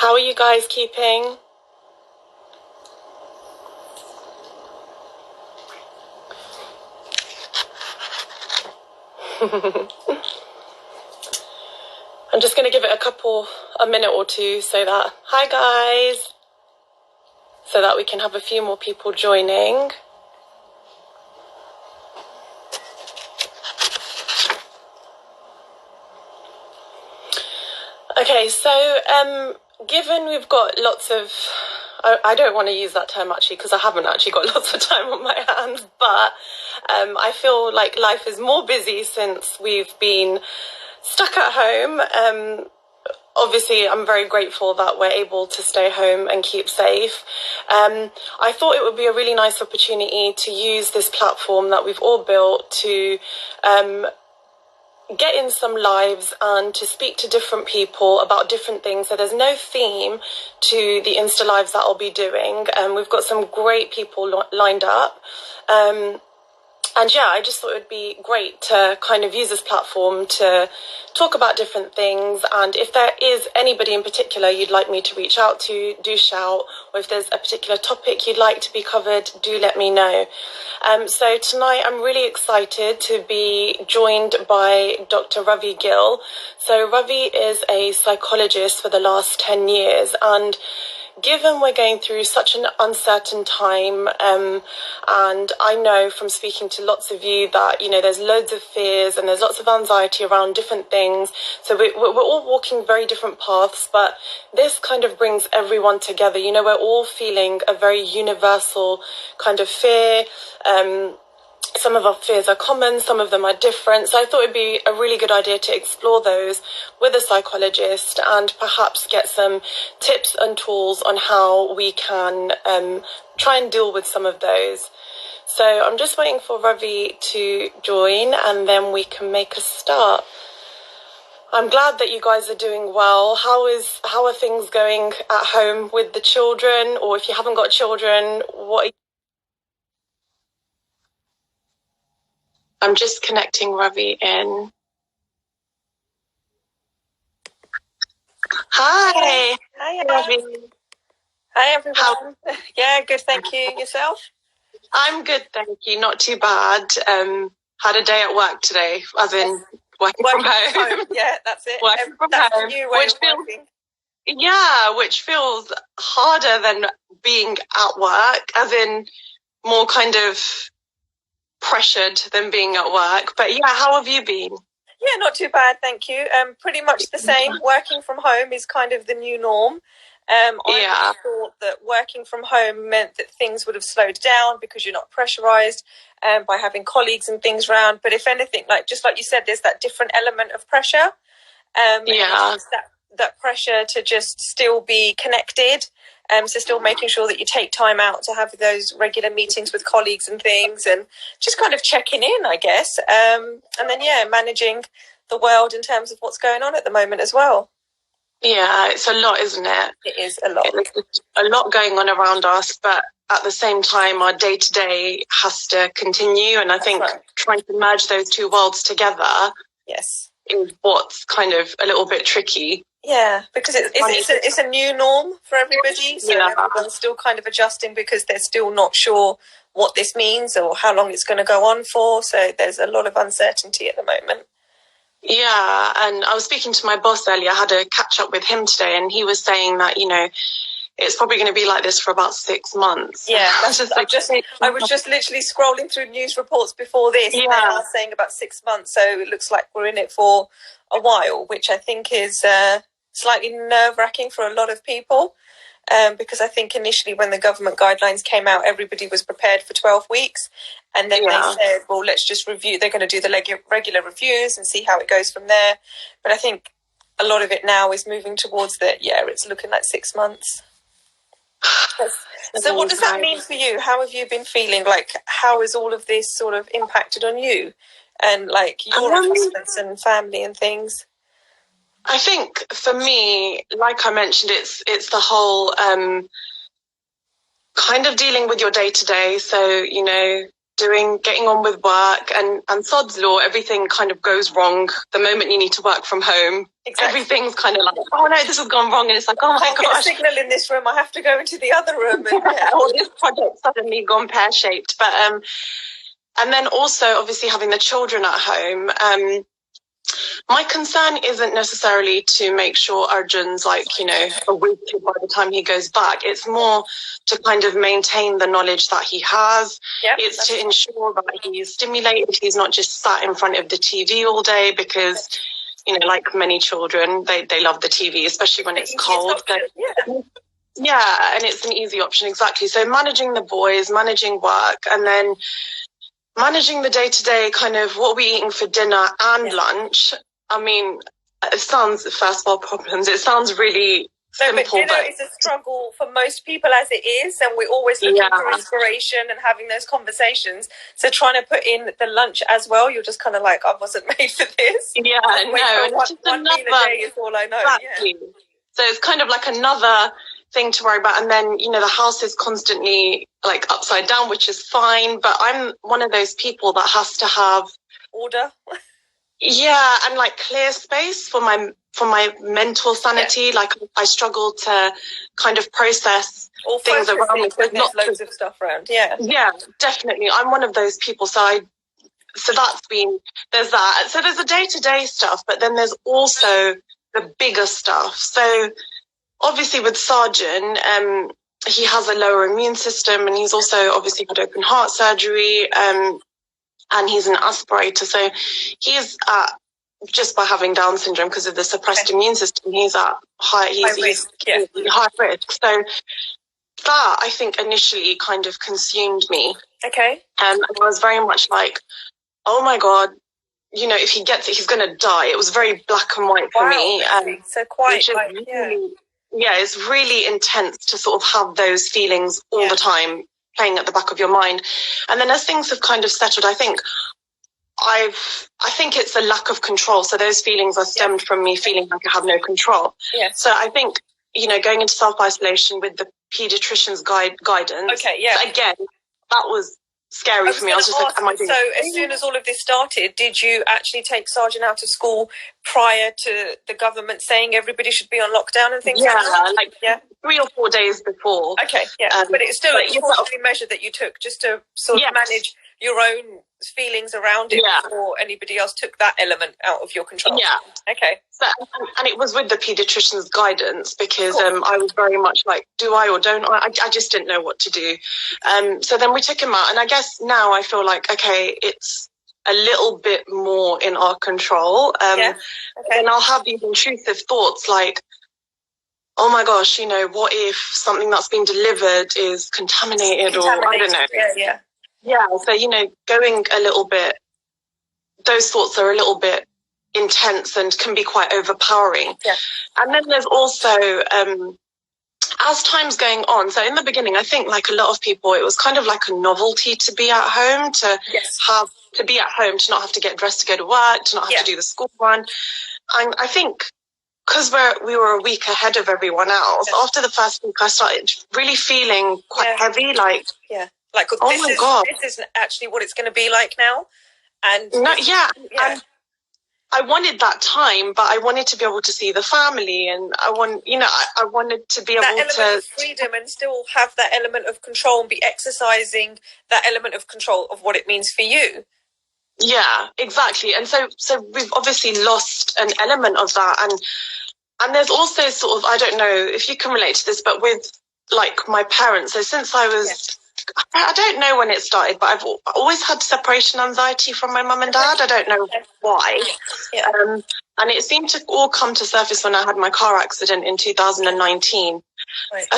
How are you guys keeping? I'm just going to give it a minute or two hi guys, so that we can have a few more people joining. Okay, so given we've got lots of, I don't want to use that term actually because I haven't actually got lots of time on my hands, but I feel like life is more busy since we've been stuck at home. Obviously, I'm very grateful that we're able to stay home and keep safe. I thought it would be a really nice opportunity to use this platform that we've all built to get in some lives and to speak to different people about different things. So there's no theme to the Insta Lives that I'll be doing. We've got some great people lined up. And yeah, I just thought it would be great to kind of use this platform to talk about different things. And if there is anybody in particular you'd like me to reach out to, do shout. Or if there's a particular topic you'd like to be covered, do let me know. So tonight I'm really excited to be joined by Dr. Ravi Gill. So Ravi is a psychologist for the last 10 years, and given we're going through such an uncertain time, and I know from speaking to lots of you that, there's loads of fears and there's lots of anxiety around different things. So we're all walking very different paths, but this kind of brings everyone together. We're all feeling a very universal kind of fear. Some of our fears are common, some of them are different. So I thought it'd be a really good idea to explore those with a psychologist and perhaps get some tips and tools on how we can try and deal with some of those. So I'm just waiting for Ravi to join and then we can make a start. I'm glad that you guys are doing well. How are things going at home with the children? Or if you haven't got children, I'm just connecting Ravi in. Hi. Hi, Ravi. Hi, everyone. Yeah, good, thank you. Yourself? I'm good, thank you. Not too bad. Had a day at work today, as in working from home. Yeah, that's it. Working from that's home, the new way which feels harder than being at work, as in more kind of pressured than being at work. But yeah, how have you been? Yeah, not too bad, thank you. Pretty much the same. Working from home is kind of the new norm. I thought that working from home meant that things would have slowed down because you're not pressurized by having colleagues and things around. But if anything, just like you said, there's that different element of pressure. That pressure to just still be connected. So still making sure that you take time out to have those regular meetings with colleagues and things, and just kind of checking in, I guess. And then, managing the world in terms of what's going on at the moment as well. Yeah, it's a lot, isn't it? It is a lot. It's a lot going on around us, but at the same time, our day-to-day has to continue. And I think trying to merge those two worlds together is what's kind of a little bit tricky. Yeah, because it's a new norm for everybody. So everyone's still kind of adjusting because they're still not sure what this means or how long it's going to go on for. So there's a lot of uncertainty at the moment. Yeah, and I was speaking to my boss earlier. I had a catch up with him today, and he was saying that, it's probably going to be like this for about 6 months. Yeah, I was just literally scrolling through news reports before this, and they are saying about 6 months. So it looks like we're in it for a while, which I think is slightly nerve-wracking for a lot of people, because I think initially when the government guidelines came out, everybody was prepared for 12 weeks. And then they said, well, let's just review. They're going to do the regular reviews and see how it goes from there. But I think a lot of it now is moving towards it's looking like 6 months. So what does that mean for you? How have you been feeling? How has all of this sort of impacted on you and your adjustments and family and things? I think for me, like I mentioned, it's the whole kind of dealing with your day to day. So, getting on with work, and sod's law, everything kind of goes wrong the moment you need to work from home. Exactly. Everything's kind of like, oh no, this has gone wrong, and it's like, oh my gosh, get a signal in this room, I have to go into the other room, and or this project suddenly gone pear-shaped. But and then also obviously having the children at home, my concern isn't necessarily to make sure Arjun's like, you know, awake by the time he goes back. It's more to kind of maintain the knowledge that he has. Yep, it's to ensure that he's stimulated. He's not just sat in front of the TV all day, because, you know, like many children, they love the TV, especially when it's cold. Yeah, and it's an easy option, exactly. So managing the boys, managing work, and then managing the day-to-day kind of what we're eating for dinner and lunch. I mean, it sounds first world problems. It sounds really simple. But dinner is a struggle for most people as it is, and we're always looking for inspiration and having those conversations. So trying to put in the lunch as well, you're just kind of like, I wasn't made for this. Yeah, no. One meal a day is all I know. Exactly. Yeah. So it's kind of like another thing to worry about. And then, you know, the house is constantly like upside down, which is fine, but I'm one of those people that has to have order. Yeah, and like clear space for my mental sanity. Yeah. Like I struggle to kind of process things around me. There's loads of stuff around. Yeah, definitely. I'm one of those people. So there's that. So there's the day-to-day stuff, but then there's also the bigger stuff. So obviously with Sargent, he has a lower immune system, and he's also obviously had open heart surgery, and he's an aspirator. So he's just by having Down syndrome, because of the suppressed immune system, he's at high risk. High risk. So that, I think, initially kind of consumed me. Okay. And I was very much like, oh my God, you know, if he gets it, he's going to die. It was very black and white for me. So quite, it's really intense to sort of have those feelings all the time playing at the back of your mind. And then as things have kind of settled, I think it's a lack of control. So those feelings are stemmed from me feeling like I have no control. Yeah. So I think, you know, going into self-isolation with the pediatrician's guidance. Okay, yeah. Again, that was scary for me. I was just like, am I doing as soon as all of this started, did you actually take Sargent out of school prior to the government saying everybody should be on lockdown and things like that? 3 or 4 days before. Okay, but it's still a precautionary measure that you took just to sort of manage your own feelings around it before anybody else took that element out of your control. Yeah. Okay. So, and it was with the paediatrician's guidance, because I was very much like, do I or don't I? I just didn't know what to do. So then we took him out, and I guess now I feel like, okay, it's a little bit more in our control. And I'll have these intrusive thoughts like, oh my gosh, you know, what if something that's been delivered is contaminated. Or I don't know. Yeah, so, you know, going a little bit, those thoughts are a little bit intense and can be quite overpowering. Yeah. And then there's also, as time's going on, so in the beginning, I think like a lot of people, it was kind of like a novelty to be at home, to not have to get dressed to go to work, to not have to do the school run. And I think because we were a week ahead of everyone else, after the first week, I started really feeling quite heavy, like... Yeah. Like, this isn't actually what it's going to be like now. And and I wanted that time, but I wanted to be able to see the family, and I wanted to be able to... That element of freedom and still have that element of control and be exercising that element of control of what it means for you. Yeah, exactly. And so we've obviously lost an element of that. And there's also sort of, I don't know if you can relate to this, but with like my parents, so since I was... I don't know when it started, but I've always had separation anxiety from my mum and dad. I don't know why. Yeah. And it seemed to all come to surface when I had my car accident in 2019.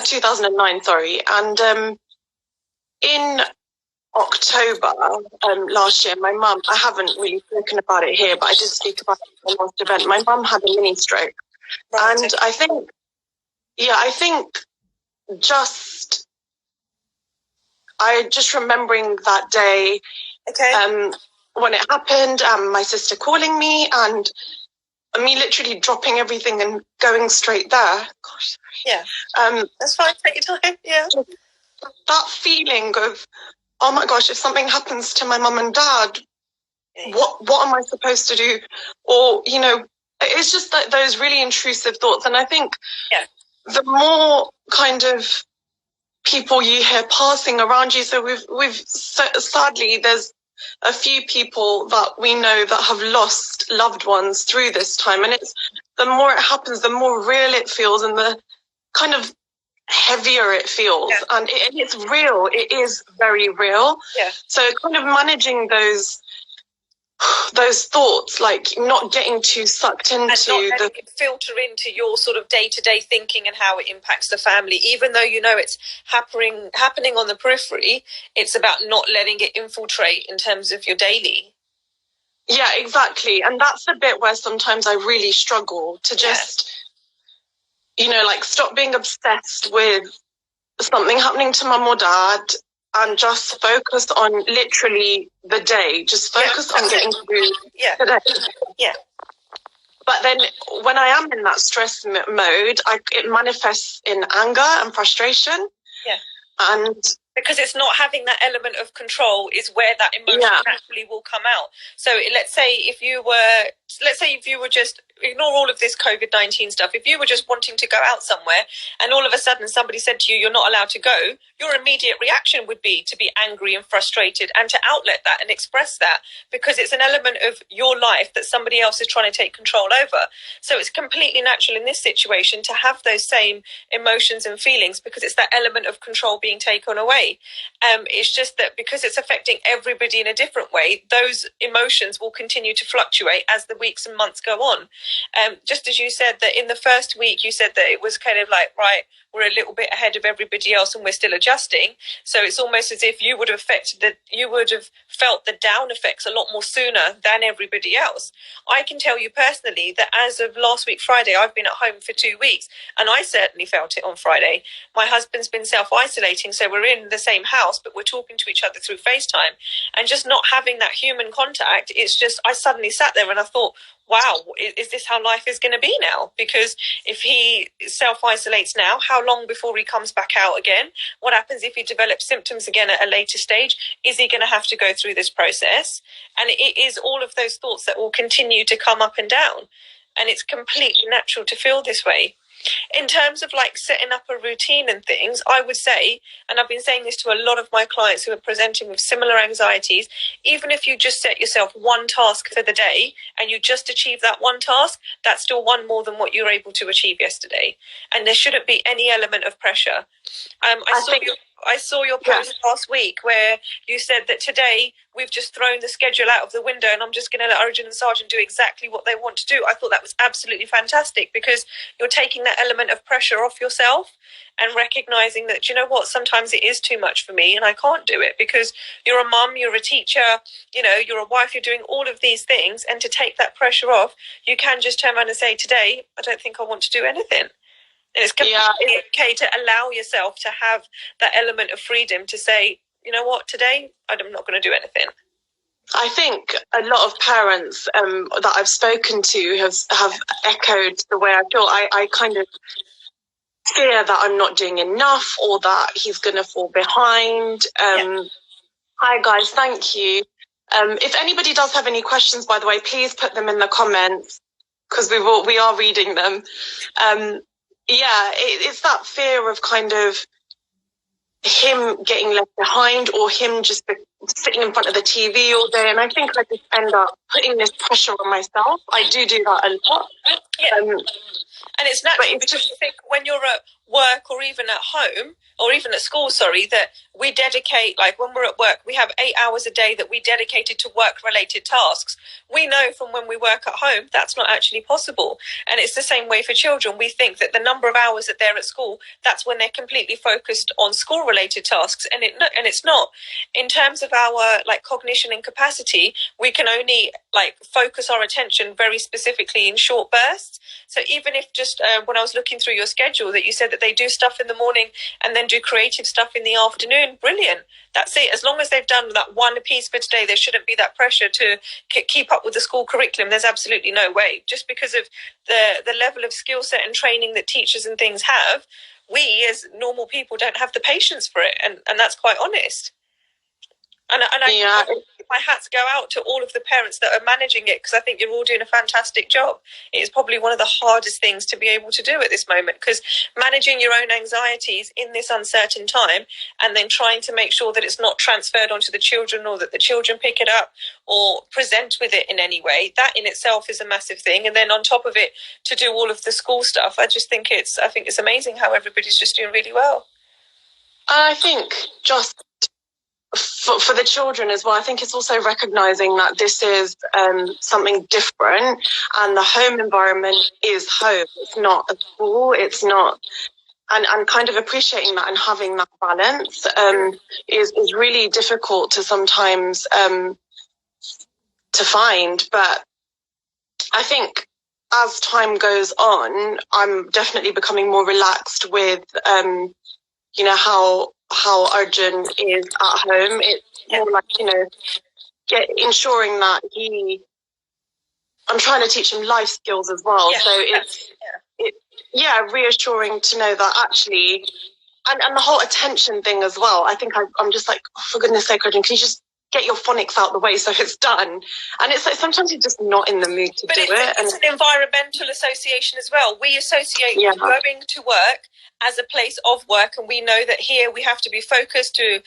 2009, sorry. And in October last year, my mum, I haven't really spoken about it here, but I did speak about it in the last event. My mum had a mini stroke. Right. And I think I just remembering that day when it happened, my sister calling me and me literally dropping everything and going straight there. Gosh. Yeah. That's fine. Take your time. Yeah. That feeling of, oh my gosh, if something happens to my mum and dad, what am I supposed to do? Or, you know, it's just that those really intrusive thoughts. And I think the more kind of people you hear passing around you, so sadly, there's a few people that we know that have lost loved ones through this time. And it's, the more it happens, the more real it feels, and the kind of heavier it feels. And it's real. It is very real. So kind of managing those thoughts, like not getting too sucked into and not letting it filter into your sort of day-to-day thinking and how it impacts the family, even though you know it's happening on the periphery. It's about not letting it infiltrate in terms of your daily. Yeah, exactly. And that's the bit where sometimes I really struggle to just you know, like stop being obsessed with something happening to mum or dad and just focus on literally the day. Just focus on getting through the day. But then when I am in that stress mode, it manifests in anger and frustration. And because it's not having that element of control is where that emotion naturally will come out. So let's say if you were just, ignore all of this COVID-19 stuff, if you were just wanting to go out somewhere and all of a sudden somebody said to you, you're not allowed to go, your immediate reaction would be to be angry and frustrated and to outlet that and express that, because it's an element of your life that somebody else is trying to take control over. So it's completely natural in this situation to have those same emotions and feelings, because it's that element of control being taken away. It's just that because it's affecting everybody in a different way, those emotions will continue to fluctuate as the weeks and months go on. Just as you said that in the first week, you said that it was kind of like, right, we're a little bit ahead of everybody else and we're still adjusting. So it's almost as if you would have felt the down effects a lot more sooner than everybody else. I can tell you personally that as of last week Friday, I've been at home for 2 weeks, and I certainly felt it on Friday. My husband's been self-isolating, so we're in the same house, but we're talking to each other through FaceTime, and just not having that human contact. It's just, I suddenly sat there and I thought, wow, is this how life is going to be now? Because if he self-isolates now, how long before he comes back out again? What happens if he develops symptoms again at a later stage? Is he going to have to go through this process? And it is all of those thoughts that will continue to come up and down. And it's completely natural to feel this way. In terms of like setting up a routine and things, I would say, and I've been saying this to a lot of my clients who are presenting with similar anxieties, even if you just set yourself one task for the day and you just achieve that one task, that's still one more than what you were able to achieve yesterday. And there shouldn't be any element of pressure. I saw your post last week where you said that today we've just thrown the schedule out of the window and I'm just going to let Origin and Sergeant do exactly what they want to do. I thought that was absolutely fantastic, because you're taking that element of pressure off yourself and recognizing that, you know what, sometimes it is too much for me and I can't do it, because you're a mum, you're a teacher, you know, you're a wife, you're doing all of these things. And to take that pressure off, you can just turn around and say, today, I don't think I want to do anything. It's completely okay to allow yourself to have that element of freedom to say, you know what, today I'm not going to do anything. I think a lot of parents that I've spoken to have echoed the way I feel. I kind of fear that I'm not doing enough, or that he's going to fall behind. Hi guys, thank you. If anybody does have any questions, by the way, please put them in the comments, because we are reading them. It's that fear of kind of him getting left behind, or him just sitting in front of the TV all day. And I think I just end up putting this pressure on myself. I do that a lot. And it's natural, because you think when you're at work or even at home or even at school, that we dedicate, like when we're at work, we have 8 hours a day that we dedicated to work-related tasks. We know from when we work at home, that's not actually possible. And it's the same way for children. We think that the number of hours that they're at school, that's when they're completely focused on school-related tasks. And it's not. In terms of our like cognition and capacity, we can only like focus our attention very specifically in short bursts. So even if just when I was looking through your schedule that you said that they do stuff in the morning and then do creative stuff in the afternoon, brilliant. That's it. As long as they've done that one piece for today, there shouldn't be that pressure to keep up with the school curriculum. There's absolutely no way. Just because of the level of skill set and training that teachers and things have, we as normal people don't have the patience for it. And that's quite honest. My hats go out to all of the parents that are managing it, because I think you're all doing a fantastic job. It is probably one of the hardest things to be able to do at this moment, because managing your own anxieties in this uncertain time and then trying to make sure that it's not transferred onto the children, or that the children pick it up or present with it in any way, that in itself is a massive thing. And then on top of it, to do all of the school stuff, I think it's amazing how everybody's just doing really well. I think just for the children as well, I think it's also recognizing that this is something different, and the home environment is home. It's not a school. It's not, and kind of appreciating that and having that balance is really difficult to sometimes to find. But I think as time goes on, I'm definitely becoming more relaxed with how Arjun is at home. It's more like, ensuring that I'm trying to teach him life skills as well. Yeah, so it's reassuring to know that actually, and the whole attention thing as well. I think I'm just like, oh, for goodness sake, Arjun, can you just get your phonics out the way so it's done? And it's like sometimes you're just not in the mood to do it. It's an environmental association as well. We associate with going to work as a place of work, and we know that here we have to be focused to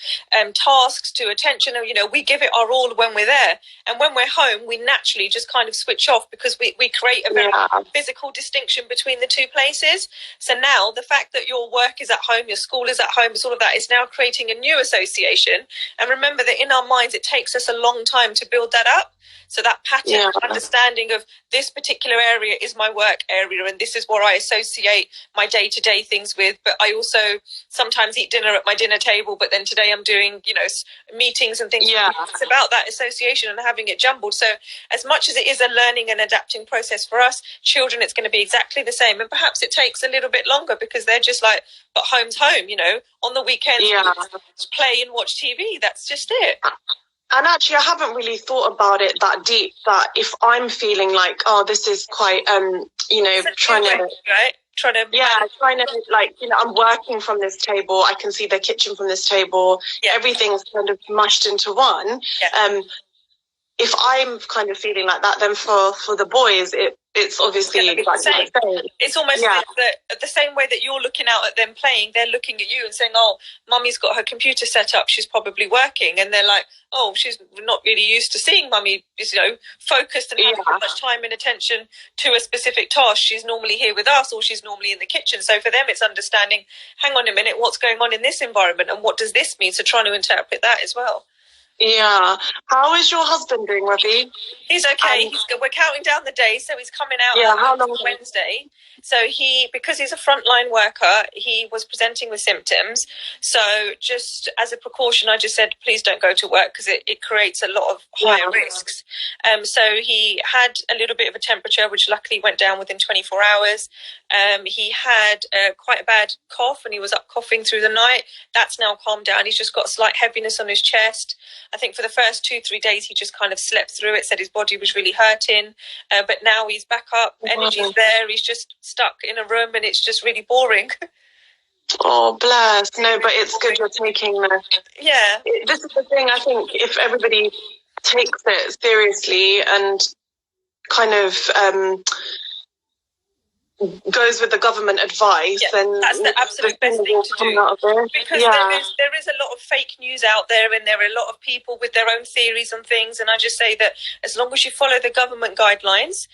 tasks, to attention, and we give it our all when we're there. And when we're home, we naturally just kind of switch off, because we create a very physical distinction between the two places. So now the fact that your work is at home, your school is at home, all of that is now creating a new association. And remember that in our minds, it takes us a long time to build that up. So that pattern understanding of this particular area is my work area, and this is where I associate my day-to-day things with. But I also sometimes eat dinner at my dinner table, but then today I'm doing, meetings and things. It's about that association and having it jumbled. So as much as it is a learning and adapting process for us, children, it's going to be exactly the same. And perhaps it takes a little bit longer, because they're just like, but home's home, on the weekends, play and watch TV. That's just it. And actually, I haven't really thought about it that deep, that if I'm feeling like, oh, this is quite, trying to, I'm working from this table. I can see the kitchen from this table. Yeah. Everything's kind of mushed into one. Yeah. If I'm kind of feeling like that, then for the boys, it's obviously like the same. It's almost the same way that you're looking out at them playing, they're looking at you and saying, oh, mummy's got her computer set up, she's probably working. And they're like, oh, she's not really used to seeing mummy, focused and having much time and attention to a specific task. She's normally here with us, or she's normally in the kitchen. So for them, it's understanding, hang on a minute, what's going on in this environment, and what does this mean? So trying to interpret that as well. Yeah. How is your husband doing, Ravi? He's okay. We're counting down the days, so he's coming out on Wednesday. So because he's a frontline worker, he was presenting with symptoms. So just as a precaution, I just said, please don't go to work, because it creates a lot of higher risks. So he had a little bit of a temperature, which luckily went down within 24 hours. He had quite a bad cough, and he was up coughing through the night. That's now calmed down. He's just got a slight heaviness on his chest. I think for the first 2-3 days, he just kind of slept through it, said his body was really hurting. But now he's back up, energy's there. He's just stuck in a room, and it's just really boring. Oh, bless. No, but it's good you're taking the... Yeah. This is the thing, I think, if everybody takes it seriously and kind of... goes with the government advice, then that's the absolute best thing to do, because there is a lot of fake news out there, and there are a lot of people with their own theories and things, and I just say that as long as you follow the government guidelines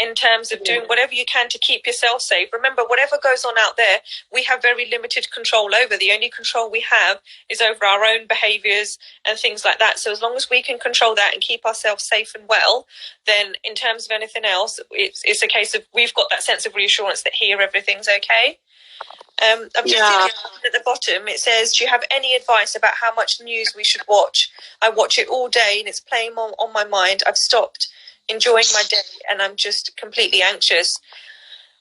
in terms of doing whatever you can to keep yourself safe. Remember, whatever goes on out there, we have very limited control over. The only control we have is over our own behaviours and things like that. So as long as we can control that and keep ourselves safe and well, then in terms of anything else, it's a case of we've got that sense of reassurance that here everything's okay. I'm just seeing at the bottom, it says, do you have any advice about how much news we should watch? I watch it all day and it's playing on my mind. I've stopped enjoying my day and I'm just completely anxious.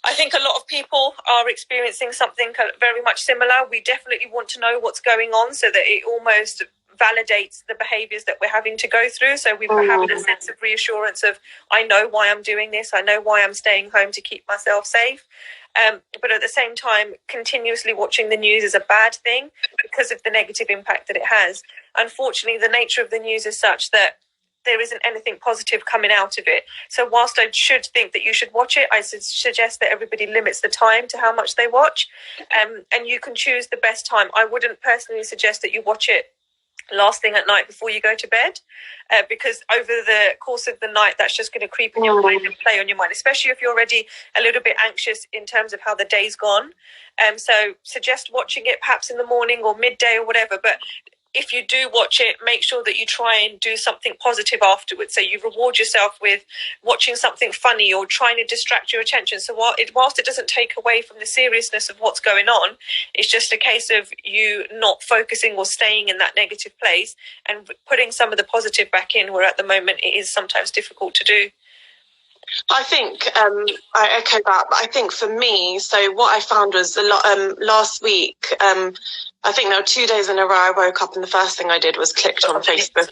I think a lot of people are experiencing something very much similar. We definitely want to know what's going on so that it almost validates the behaviours that we're having to go through. So we're having a sense of reassurance of, I know why I'm doing this. I know why I'm staying home to keep myself safe. But at the same time, continuously watching the news is a bad thing because of the negative impact that it has. unfortunately, the nature of the news is such that there isn't anything positive coming out of it. So whilst I should think that you should watch it, I suggest that everybody limits the time to how much they watch, and you can choose the best time. I wouldn't personally suggest that you watch it last thing at night before you go to bed, because over the course of the night, that's just going to creep in your mind and play on your mind, especially if you're already a little bit anxious in terms of how the day's gone. So suggest watching it perhaps in the morning or midday or whatever, but if you do watch it, make sure that you try and do something positive afterwards. So you reward yourself with watching something funny or trying to distract your attention. So whilst it doesn't take away from the seriousness of what's going on, it's just a case of you not focusing or staying in that negative place and putting some of the positive back in, where at the moment it is sometimes difficult to do. I think I echo that. But I think for me, so what I found was a lot last week. I think there were 2 days in a row I woke up and the first thing I did was clicked on Facebook.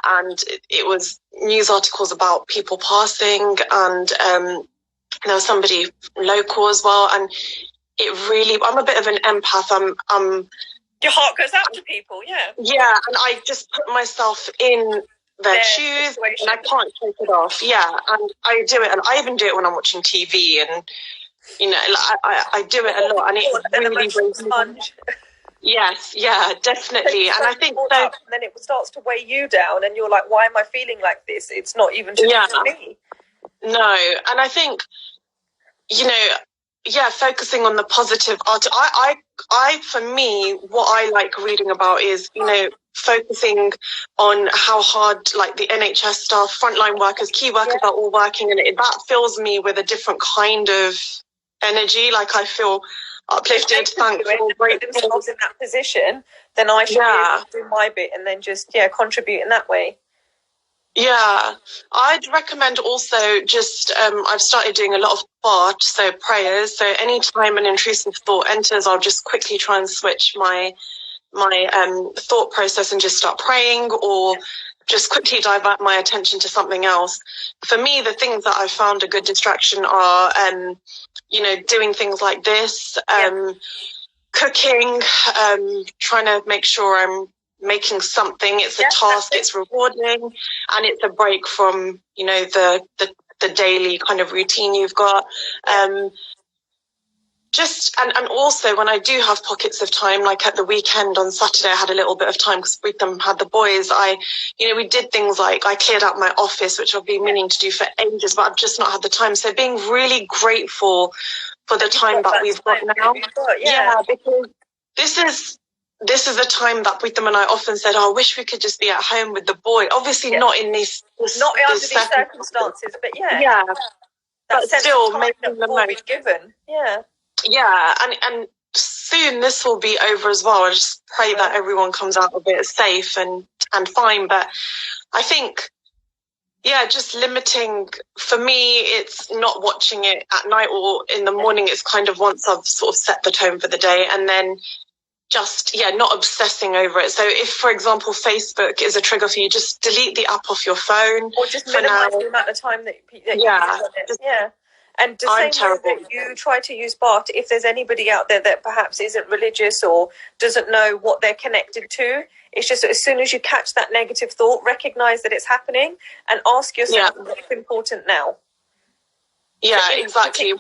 And it was news articles about people passing, and there was somebody local as well. And it really, I'm a bit of an empath. Your heart goes out to people, yeah. Yeah, and I just put myself in their shoes, and I can't take it off. Yeah, and I do it, and I even do it when I'm watching TV, and I do it a lot, and it really sponge. Yes, yeah, definitely, and I think so. And then it starts to weigh you down, and you're like, "Why am I feeling like this? It's not even to do with me." No, and I think focusing on the positive art. I, for me, what I like reading about is, focusing on how hard, like, the NHS staff, frontline workers, key workers are all working, and that fills me with a different kind of energy. Like, I feel uplifted, thankful, grateful. If themselves in that position, then I should be able to do my bit and then just contribute in that way. Yeah, I'd recommend also just, I've started doing a lot of thought, so prayers. So anytime an intrusive thought enters, I'll just quickly try and switch my thought process and just start praying, or just quickly divert my attention to something else. For me, the things that I've found a good distraction are, doing things like this, cooking, trying to make sure I'm making something. It's a task, it's rewarding, and it's a break from the daily kind of routine you've got. And also when I do have pockets of time, like at the weekend on Saturday, I had a little bit of time because we had the boys. We did things like I cleared out my office, which I've been meaning to do for ages, but I've just not had the time. So being really grateful for the time that we've got now. Because this is a time that Pritam and I often said, I wish we could just be at home with the boy. Obviously not in these under these circumstances, but but still making the most given. Yeah, and soon this will be over as well. I just pray that everyone comes out of it safe and fine. But I think, just limiting, for me, it's not watching it at night or in the morning. It's kind of once I've sort of set the tone for the day, and then just, not obsessing over it. So if, for example, Facebook is a trigger for you, just delete the app off your phone. Or just minimize the amount of time that you use on it. And the same way that you try to use BART, if there's anybody out there that perhaps isn't religious or doesn't know what they're connected to, it's just as soon as you catch that negative thought, recognize that it's happening and ask yourself what's important now. Yeah, exactly.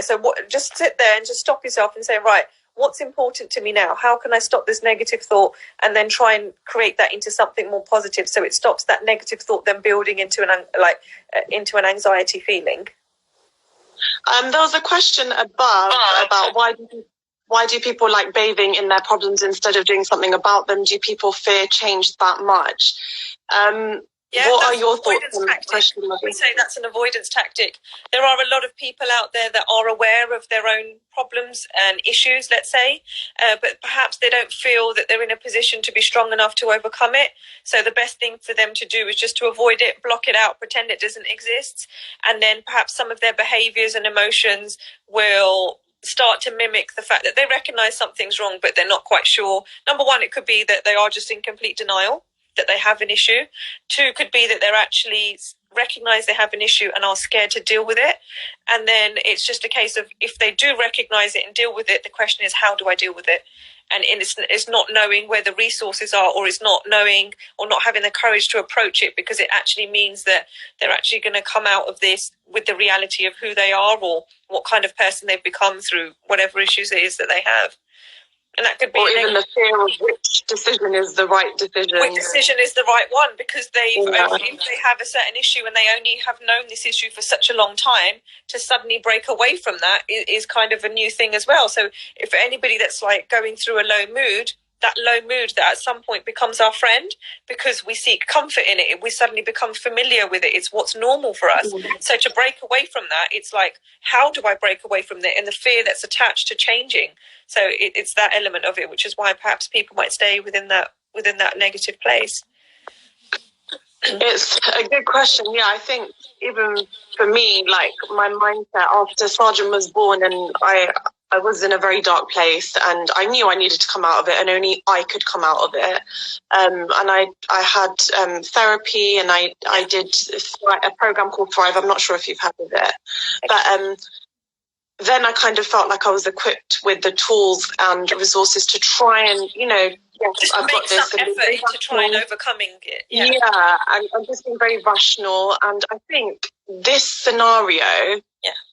So just sit there and just stop yourself and say, right, what's important to me now? How can I stop this negative thought? And then try and create that into something more positive, so it stops that negative thought then building into an anxiety feeling. There was a question above about why do people like bathing in their problems instead of doing something about them? Do people fear change that much? What are your thoughts on that question? We say that's an avoidance tactic. There are a lot of people out there that are aware of their own problems and issues, let's say, but perhaps they don't feel that they're in a position to be strong enough to overcome it. So the best thing for them to do is just to avoid it, block it out, pretend it doesn't exist. And then perhaps some of their behaviours and emotions will start to mimic the fact that they recognise something's wrong, but they're not quite sure. Number one, it could be that they are just in complete denial that they have an issue. Two, could be that they're actually recognise they have an issue and are scared to deal with it. And then it's just a case of, if they do recognise it and deal with it, the question is, how do I deal with it? and it's not knowing where the resources are, or it's not knowing or not having the courage to approach it, because it actually means that they're actually going to come out of this with the reality of who they are or what kind of person they've become through whatever issues it is that they have. And that could be, or even the fear of which decision is the right decision. Which decision is the right one, because if they have a certain issue and they only have known this issue for such a long time, to suddenly break away from that is kind of a new thing as well. So if anybody that's like going through a low mood, that low mood that at some point becomes our friend, because we seek comfort in it, we suddenly become familiar with it, it's what's normal for us. So to break away from that, it's like, how do I break away from it, and the fear that's attached to changing. So it's that element of it, which is why perhaps people might stay within that negative place. It's a good question. Yeah, I think even for me, like my mindset after Sergeant was born, and I was in a very dark place, and I knew I needed to come out of it, and only I could come out of it. And I had therapy, and I did a program called Thrive. I'm not sure if you've heard of it, but then I kind of felt like I was equipped with the tools and resources to try and, just I've got this some effort into trying overcoming it. Yeah, and I'm just being very rational. And I think this scenario,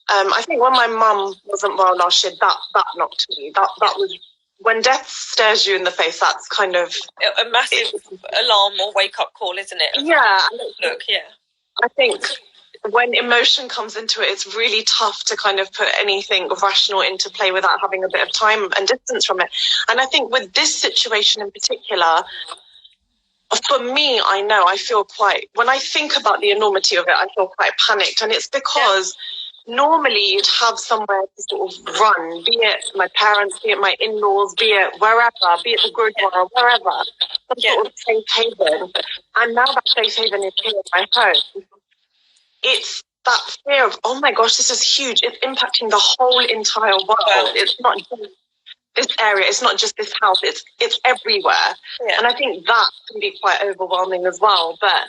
I think when my mum wasn't well last year, that knocked me. That was, when death stares you in the face, that's kind of a massive alarm or wake up call, isn't it? Yeah. Look, I think when emotion comes into it, it's really tough to kind of put anything rational into play without having a bit of time and distance from it. And I think with this situation in particular, for me, I feel quite, when I think about the enormity of it, I feel quite panicked. And it's because normally you'd have somewhere to sort of run, be it my parents, be it my in-laws, be it wherever, be it the Gurdwara, wherever, some sort of safe haven. And now that safe haven is here at my home. It's that fear of, oh my gosh, this is huge. It's impacting the whole entire world. It's not just this area. It's not just this house. It's everywhere. Yeah. And I think that can be quite overwhelming as well. But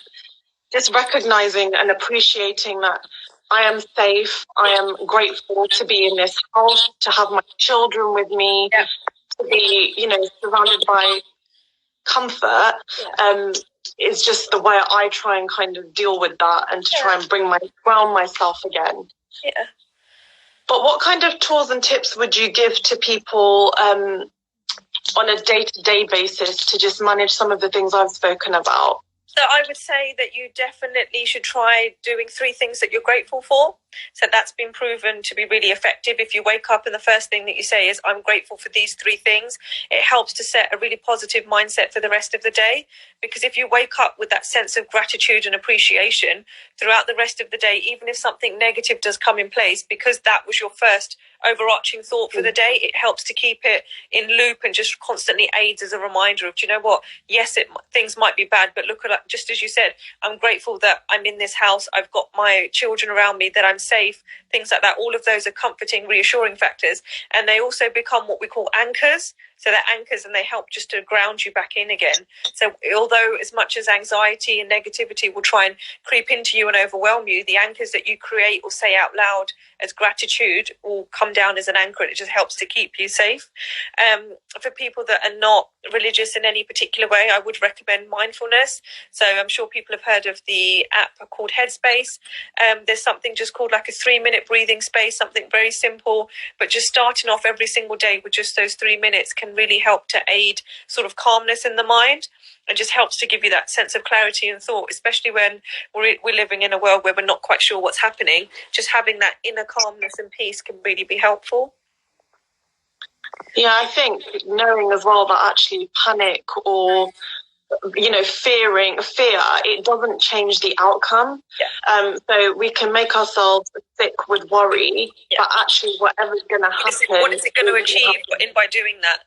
just recognizing and appreciating that I am safe. I am grateful to be in this house, to have my children with me, to be, surrounded by comfort. Is just the way I try and kind of deal with that, and to try and ground myself again. Yeah. But what kind of tools and tips would you give to people on a day-to-day basis to just manage some of the things I've spoken about? So I would say that you definitely should try doing 3 things that you're grateful for. So that's been proven to be really effective. If you wake up and the first thing that you say is, I'm grateful for these 3 things, it helps to set a really positive mindset for the rest of the day. Because if you wake up with that sense of gratitude and appreciation throughout the rest of the day, even if something negative does come in place, because that was your first overarching thought for the day, it helps to keep it in loop and just constantly aids as a reminder of, do you know what? Yes, things might be bad, but look at it, just as you said, I'm grateful that I'm in this house. I've got my children around me, that I'm safe, things like that. All of those are comforting, reassuring factors. And they also become what we call anchors. So they're anchors, and they help just to ground you back in again. So although as much as anxiety and negativity will try and creep into you and overwhelm you, the anchors that you create or say out loud as gratitude will come down as an anchor, and it just helps to keep you safe. For people that are not religious in any particular way, I would recommend mindfulness. So I'm sure people have heard of the app called Headspace. There's something just called like a 3-minute breathing space, something very simple, but just starting off every single day with just those 3 minutes can really help to aid sort of calmness in the mind, and just helps to give you that sense of clarity and thought, especially when we're living in a world where we're not quite sure what's happening. Just having that inner calmness and peace can really be helpful. Yeah, I think knowing as well that actually panic or fear, it doesn't change the outcome. So we can make ourselves sick with worry, but actually whatever's going to happen, what is it going to achieve by doing that?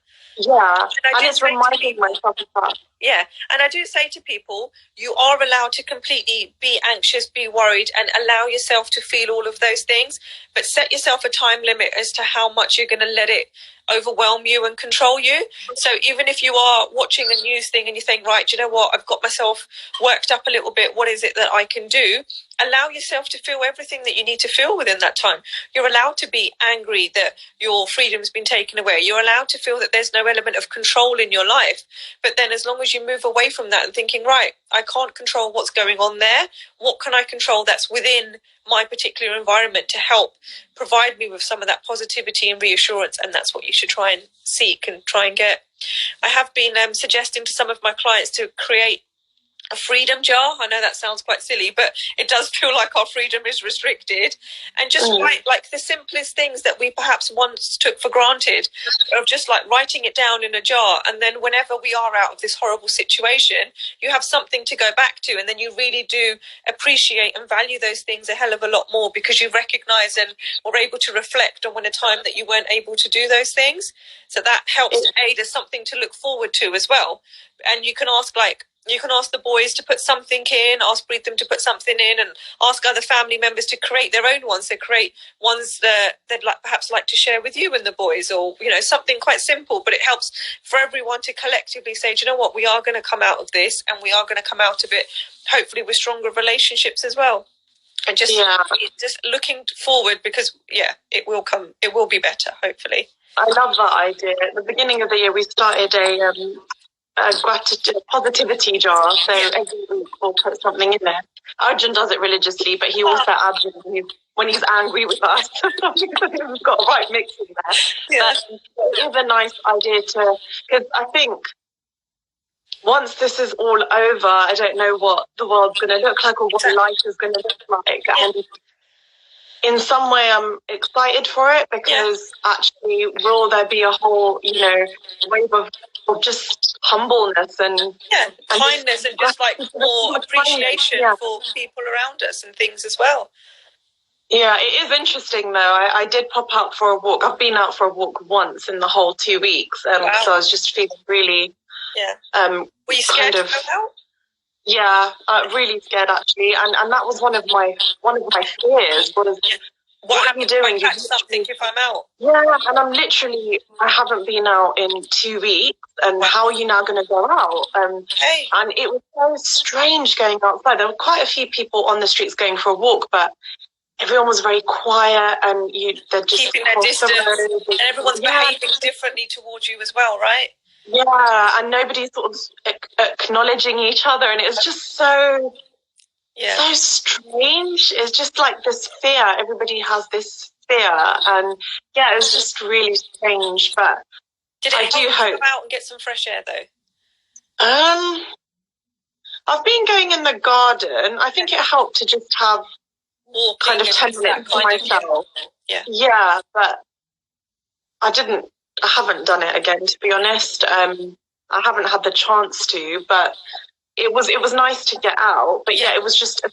Yeah, and it's reminding myself of that. Yeah, and I do say to people, you are allowed to completely be anxious, be worried, and allow yourself to feel all of those things, but set yourself a time limit as to how much you're going to let it overwhelm you and control you. So even if you are watching a news thing and you think, right, do you know what, I've got myself worked up a little bit, what is it that I can do? allow yourself to feel everything that you need to feel within that time. You're allowed to be angry that your freedom's been taken away. You're allowed to feel that there's no element of control in your life. But then as long as you move away from that and thinking, right, I can't control what's going on there. What can I control that's within my particular environment to help provide me with some of that positivity and reassurance? And that's what you should try and seek and try and get. I have been suggesting to some of my clients to create a freedom jar. I know that sounds quite silly, but it does feel like our freedom is restricted. And just write like the simplest things that we perhaps once took for granted, of just like writing it down in a jar. And then whenever we are out of this horrible situation, you have something to go back to. And then you really do appreciate and value those things a hell of a lot more, because you recognize and were able to reflect on when a time that you weren't able to do those things. So that helps to aid as something to look forward to as well. And you can ask the boys to put something in, breed them to put something in, and ask other family members to create their own ones. So create ones that they'd perhaps like to share with you and the boys, or, something quite simple, but it helps for everyone to collectively say, do you know what, we are going to come out of this, and we are going to come out of it, hopefully with stronger relationships as well. And just looking forward, because, it will be better, hopefully. I love that idea. At the beginning of the year, we started a positivity jar. So every week we'll put something in there. Arjun does it religiously, but he also adds when he's angry with us. We've got a right mix in there. Yeah. It is a nice idea because I think once this is all over, I don't know what the world's going to look like or what life is going to look like. And in some way, I'm excited for it, because actually will there be a whole, wave of just humbleness and kindness and just like more appreciation for people around us and things as well. Yeah, it is interesting though. I did pop out for a walk. I've been out for a walk once in the whole 2 weeks, so I was just feeling really. Were you scared to go out? Yeah, really scared actually, and that was one of my fears. What are you doing? I catch something if I'm out. Yeah, and I haven't been out in 2 weeks, and how are you now going to go out? And it was so strange going outside. There were quite a few people on the streets going for a walk, but everyone was very quiet, and they're just keeping their distance, and everyone's behaving differently towards you as well, right? Yeah, and nobody's sort of acknowledging each other, and it was just so strange. It's just like this fear. Everybody has this fear, and it was just really strange. But I do hope to come out and get some fresh air, though. I've been going in the garden. I think it helped to just have kind of 10 minutes to myself. Yeah, but I haven't done it again, to be honest. I haven't had the chance to, but it was nice to get out. But it was just a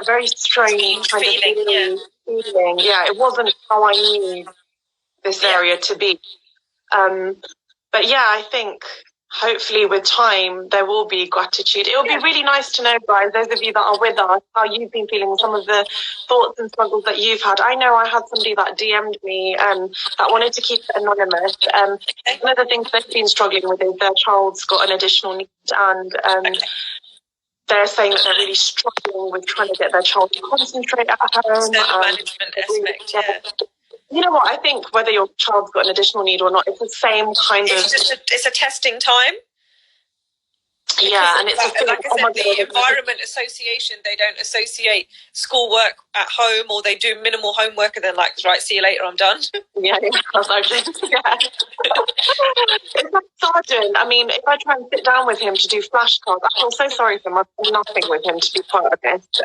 very strange kind of feeling. Yeah, it wasn't how I knew this area to be. But I think hopefully with time there will be gratitude. It will be really nice to know, guys, those of you that are with us, how you've been feeling, some of the thoughts and struggles that you've had. I know I had somebody that DM'd me that wanted to keep it anonymous. One of the things they've been struggling with is their child's got an additional need, and they're saying that they're really struggling with trying to get their child to concentrate at home. The management aspect, You know what? I think whether your child's got an additional need or not, it's the same kind of. It's a testing time. And it's like I said, the Environment Association, they don't associate schoolwork at home, or they do minimal homework and then right, see you later, I'm done. It's like Sergeant. I mean, if I try and sit down with him to do flashcards, I feel so sorry for him. I've done nothing with him, to be quite honest.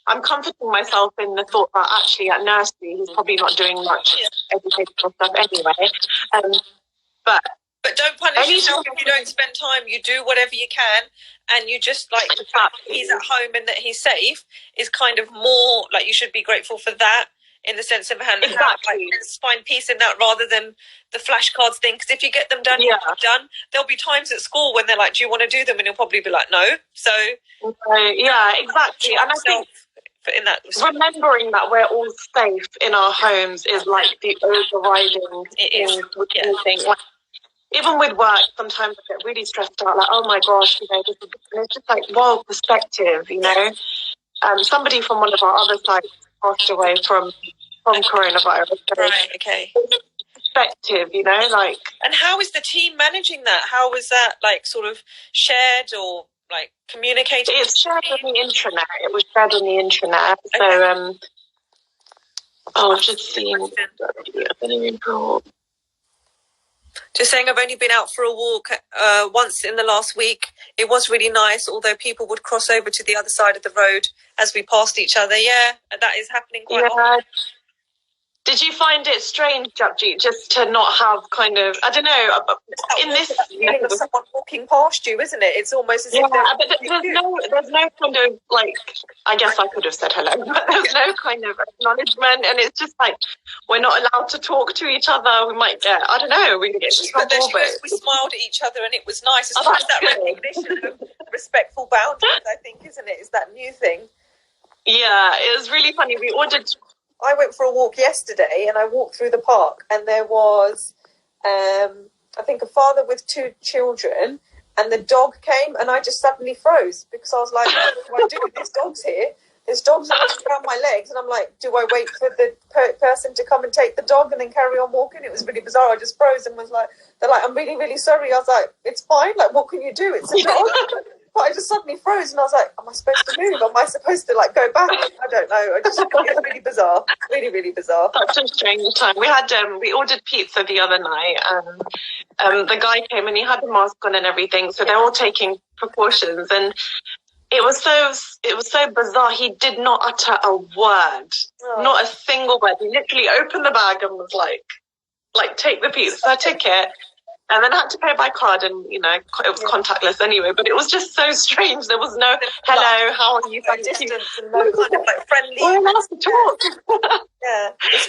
I'm comforting myself in the thought that actually at nursery he's probably not doing much educational stuff anyway. But don't punish yourself if you don't spend time. You do whatever you can, and you just the fact that he's at home and that he's safe is kind of more you should be grateful for that, in the sense of and find peace in that rather than the flashcards thing. Because if you get them done, you're done. There'll be times at school when they're like, "Do you want to do them?" And you'll probably be like, "No." So exactly. And I think in that remembering that we're all safe in our homes is the overriding thing. Even with work, sometimes I get really stressed out, oh my gosh, this is, and it's just world perspective, somebody from one of our other sites passed away from coronavirus. So right, okay. Perspective, like. And how is the team managing that? How was that, like, sort of shared or, like, communicated? It's shared on the intranet. It was shared on the intranet. Okay. So, I've just seen. Just saying, I've only been out for a walk once in the last week. It was really nice, although people would cross over to the other side of the road as we passed each other. Yeah, that is happening quite often. Did you find it strange, Japjit, just to not have kind of, I don't know, in this feeling of someone walking past you, isn't it? It's almost as if but there's no kind of, like, I guess I could have said hello, but there's no kind of acknowledgement, and it's just like, we're not allowed to talk to each other. We might get, I don't know, we can get in trouble, but we smiled at each other and it was nice. It's that recognition of respectful boundaries, I think, isn't it? Is that new thing? Yeah, it was really funny. I went for a walk yesterday and I walked through the park and there was, I think, a father with 2 children and the dog came and I just suddenly froze because I was like, what do I do? This dog's here. This dog's around my legs and I'm like, do I wait for the person to come and take the dog and then carry on walking? It was really bizarre. I just froze and was like, they're like, I'm really, really sorry. I was like, it's fine. Like, what can you do? It's a dog. But I just suddenly froze and I was like, am I supposed to move? Am I supposed to, like, go back? I don't know. It's really bizarre. Really, really bizarre. Such a strange time. We ordered pizza the other night and the guy came and he had a mask on and everything. So they're all taking precautions and it was so bizarre. He did not utter a word, not a single word. He literally opened the bag and was like, take the pizza. So I took it. And then I had to pay by card and, it was contactless anyway. But it was just so strange. There was no, hello, how are you? Distance and no kind of, like, friendly. We're allowed to talk. Yeah. It's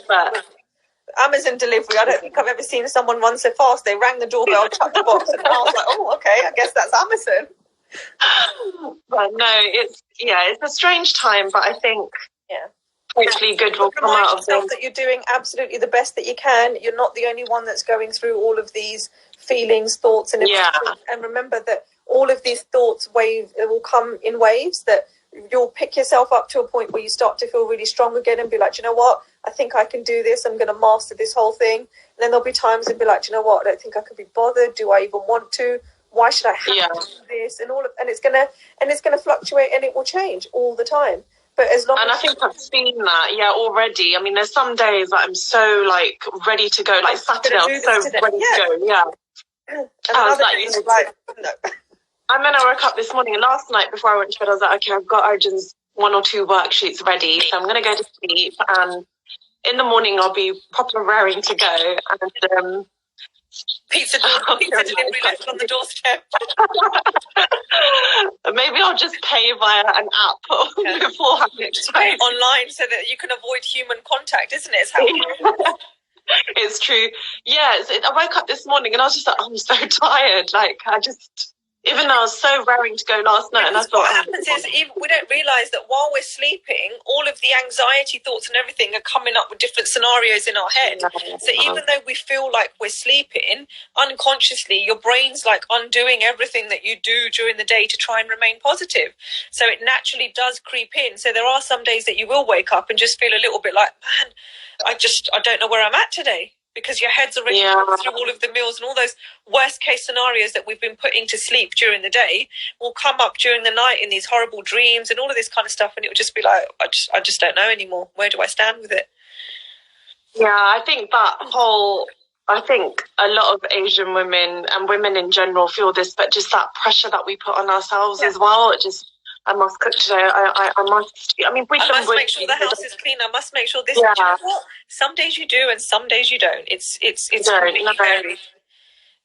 not Amazon delivery. I don't think I've ever seen someone run so fast. They rang the doorbell, chucked the box, and I was like, oh, okay, I guess that's Amazon. But no, it's a strange time, but I think hopefully good will come out of this. That you're doing absolutely the best that you can. You're not the only one that's going through all of these feelings, thoughts, and emotions. And remember that all of these thoughts will come in waves, that you'll pick yourself up to a point where you start to feel really strong again and be like, you know what, I think I can do this. I'm going to master this whole thing. And then there'll be times and be like, you know what, I don't think I could be bothered. Do I even want to? Why should I have to do this? And it's gonna fluctuate and it will change all the time. But I think I've seen that, already. I mean, there's some days that I'm so, like, ready to go. Like Saturday, I'm so ready to go, And I was like, no. And then I woke up this morning and last night before I went to bed, I was like, okay, I've got Arjun's 1 or 2 worksheets ready, so I'm going to go to sleep. And in the morning, I'll be proper raring to go. And pizza delivery left on the doorstep. Maybe I'll just pay via an app beforehand next time. Online so that you can avoid human contact, isn't it? It's true. Yeah, I woke up this morning and I was just like, I'm so tired. Like, even though I was so raring to go last night, and I thought, what happens is we don't realise that while we're sleeping, all of the anxiety thoughts and everything are coming up with different scenarios in our head. So even though we feel like we're sleeping, unconsciously your brain's like undoing everything that you do during the day to try and remain positive. So it naturally does creep in. So there are some days that you will wake up and just feel a little bit like, man, I don't know where I'm at today. Because your head's already gone through all of the meals and all those worst case scenarios that we've been putting to sleep during the day will come up during the night in these horrible dreams and all of this kind of stuff. And it would just be like, I just don't know anymore. Where do I stand with it? Yeah, I think a lot of Asian women and women in general feel this, but just that pressure that we put on ourselves as well. I must cook today. I must make sure the house is clean. I must make sure this. Yeah. You know what? Some days you do, and some days you don't. It's completely varied.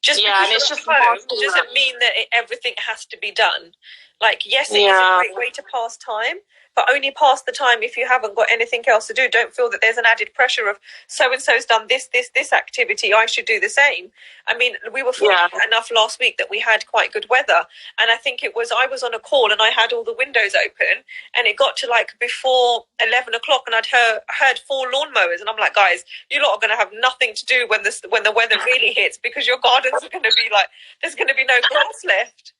Just because and it's just home doesn't mean that everything has to be done. Like, yes, it is a great way to pass time, but only pass the time if you haven't got anything else to do. Don't feel that there's an added pressure of so-and-so's done this activity, I should do the same. I mean, we were fortunate enough last week that we had quite good weather, and I think I was on a call and I had all the windows open, and it got to like before 11 o'clock, and I'd heard 4 lawnmowers, and I'm like, guys, you lot are going to have nothing to do when the weather really hits, because your gardens are going to be like, there's going to be no grass left.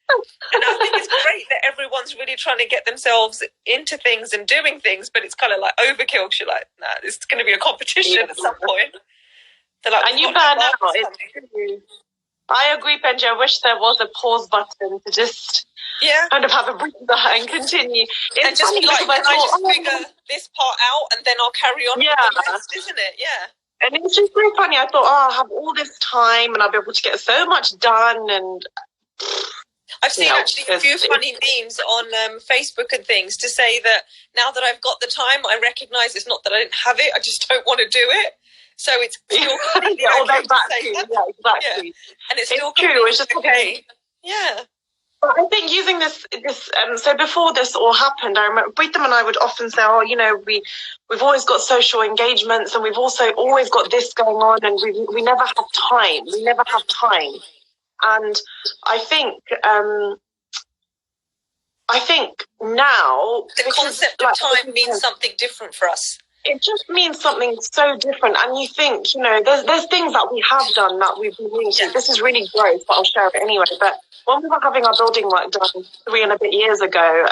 And I think it's great that everyone's really trying to get themselves into things and doing things, but it's kind of like overkill. You're like, nah, this is going to be a competition at some point. Like, and you burn out. It's true. I agree, Benji. I wish there was a pause button to just kind of have a breather and continue. It's and just like, can I just figure this part out and then I'll carry on with the rest, isn't it? Yeah. And it's just so funny. I thought, I'll have all this time and I'll be able to get so much done. And I've seen actually a few funny memes on Facebook and things to say that now that I've got the time, I recognise it's not that I didn't have it, I just don't want to do it. So it's still completely okay to say that. Yeah, exactly. Yeah. And it's still true. It's just okay. Yeah. But I think using this, so before this all happened, I remember Britam and I would often say, we've always got social engagements and we've also always got this going on, and we never have time. We never have time. And I think now the concept of time means something different for us. It just means something so different. And you think, there's things that we have done that we've been doing. So this is really gross, but I'll share it anyway. But when we were having our building work done 3 and a bit years ago,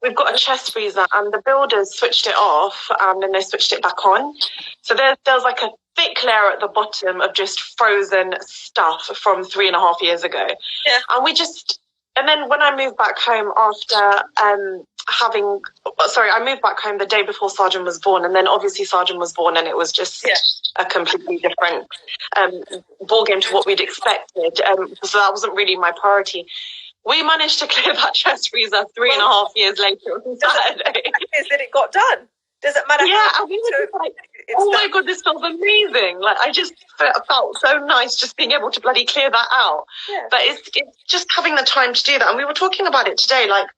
we've got a chest freezer, and the builders switched it off and then they switched it back on. So there's like a thick layer at the bottom of just frozen stuff from 3.5 years ago. Yeah. And then when I moved back home after I moved back home the day before Sergeant was born, and then obviously Sergeant was born, and it was just a completely different ball game to what we'd expected. So that wasn't really my priority. We managed to clear that chest freezer 3.5 years later on Saturday. Is that it got done? Does it matter? Yeah, and we were just like, my God, this feels amazing. Like, I just felt so nice just being able to bloody clear that out. Yeah. But it's just having the time to do that. And we were talking about it today, like,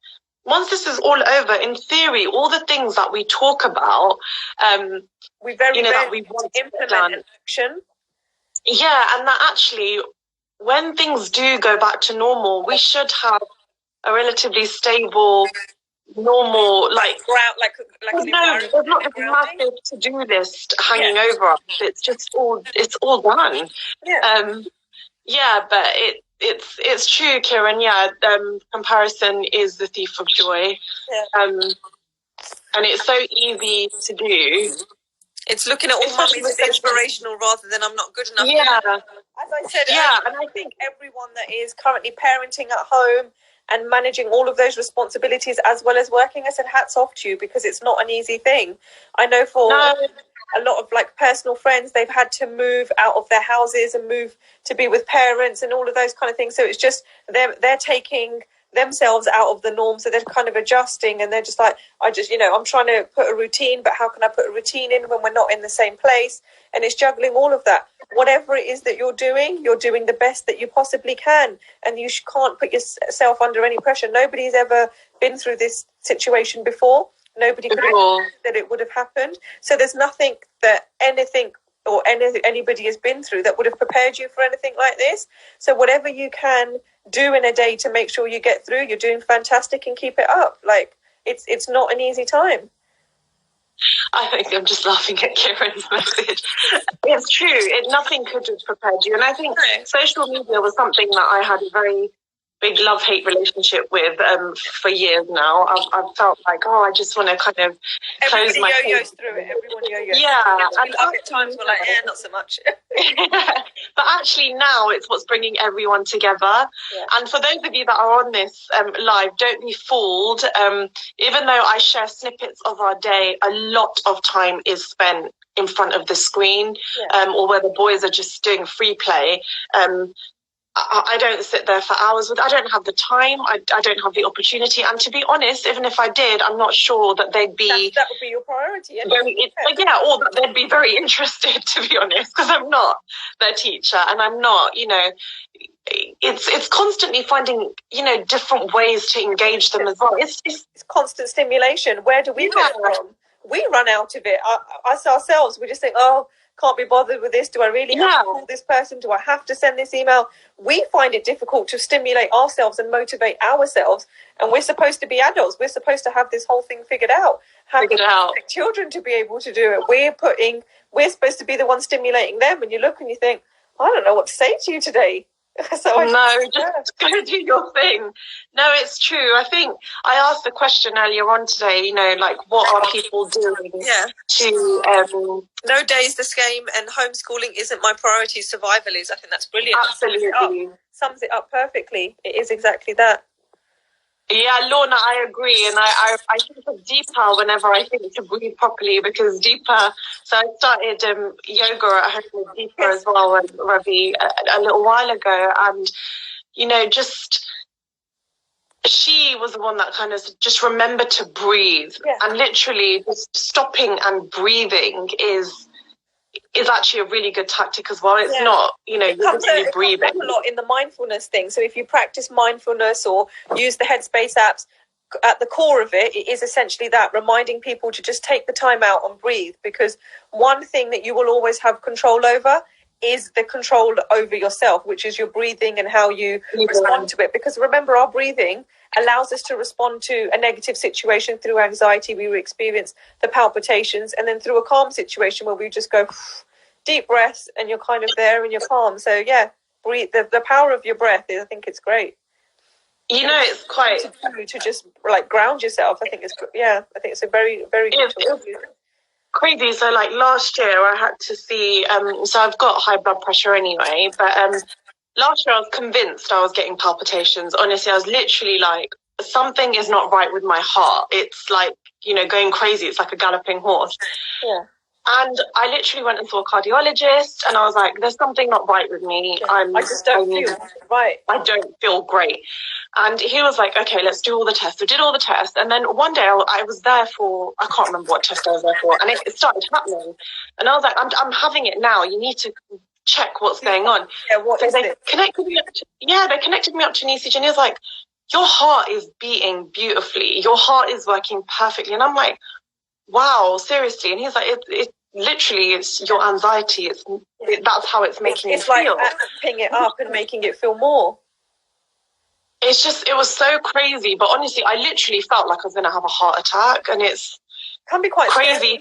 once this is all over, in theory, all the things that we talk about, we very that we want to implement in action. Yeah, and that actually, when things do go back to normal, we should have a relatively stable, normal, there's not this massive to-do list hanging over us. It's just all done. Yeah. But it's true, Kieran. Yeah, comparison is the thief of joy. Yeah. And it's so easy to do. It's looking at all mummies as inspirational rather than I'm not good enough. Yeah. As I said, and I think everyone that is currently parenting at home and managing all of those responsibilities as well as working, I said, hats off to you, because it's not an easy thing. I know for a lot of personal friends, they've had to move out of their houses and move to be with parents and all of those kind of things. So it's they're taking themselves out of the norm, so they're kind of adjusting, and they're just like, I'm trying to put a routine, but how can I put a routine in when we're not in the same place? And it's juggling all of that. Whatever it is that you're doing the best that you possibly can, and you can't put yourself under any pressure. Nobody's ever been through this situation before. Nobody could have that it would have happened. So there's nothing that anybody has been through that would have prepared you for anything like this. So whatever you can do in a day to make sure you get through, you're doing fantastic, and keep it up. Like, it's not an easy time. I think I'm just laughing at Kieran's message. It's true. Nothing could have prepared you. And I think social media was something that I had a very big love-hate relationship with for years now. I've felt like, I just want to kind of close my yo-yos through it. Everyone yo-yos. Yeah. And at times we're like, not so much. But actually now it's what's bringing everyone together. Yeah. And for those of you that are on this live, don't be fooled. Even though I share snippets of our day, a lot of time is spent in front of the screen, or where the boys are just doing free play. I don't sit there for hours I don't have the time. I don't have the opportunity. And to be honest, even if I did, I'm not sure that they'd be... That would be your priority. Or that they'd be very interested, to be honest, because I'm not their teacher and I'm not, it's constantly finding, different ways to engage them as well. It's constant stimulation. Where do we get it from? We run out of it. Us ourselves, we just think, oh, can't be bothered with this. Do I really have to call this person? Do I have to send this email? We find it difficult to stimulate ourselves and motivate ourselves. And we're supposed to be adults. We're supposed to have this whole thing figured out. How can we expect children to be able to do it? We're supposed to be the ones stimulating them. And you look and you think, I don't know what to say to you today. Just go do your thing. No, it's true. I think I asked the question earlier on today, what are people doing to... No day's the same and homeschooling isn't my priority, survival is. I think that's brilliant. Absolutely. Sums it up perfectly. It is exactly that. Yeah, Lorna, I agree. And I think of Deepa whenever I think to breathe properly, because Deepa, so I started yoga at home with Deepa as well, and Ravi, a little while ago. And, she was the one that kind of just remembered to breathe. Yeah. And literally just stopping and breathing is actually a really good tactic as well. It's not, you're literally breathing. It comes a lot in the mindfulness thing. So if you practice mindfulness or use the Headspace apps, at the core of it, it is essentially that, reminding people to just take the time out and breathe. Because one thing that you will always have control over is the control over yourself, which is your breathing and how you respond to it. Because remember, our breathing allows us to respond to a negative situation. Through anxiety, we experience the palpitations, and then through a calm situation where we just go deep breaths and you're kind of there and you're calm. So breathe. The power of your breath is, I think it's great. It's quite to just ground yourself. I think it's a very, very good tool. Crazy. So last year I had to see, so I've got high blood pressure anyway, but last year I was convinced I was getting palpitations. Honestly, I was literally something is not right with my heart. It's going crazy. It's like a galloping horse. Yeah. And I literally went and saw a cardiologist, and I was like, there's something not right with me. Yeah. I just don't feel right. I don't feel great. And he was like, okay, let's do all the tests. We did all the tests. And then one day I was there for, I can't remember what test I was there for. And it started happening. And I was like, I'm having it now. You need to check what's going on. Yeah, they connected me up to an ECG. And he was like, your heart is beating beautifully. Your heart is working perfectly. And I'm like, wow, seriously. And he's like, it literally, it's your anxiety. That's how it's making you feel. It's like amping it up and making it feel more. It's just, it was so crazy. But honestly, I literally felt like I was going to have a heart attack. And it can be quite crazy.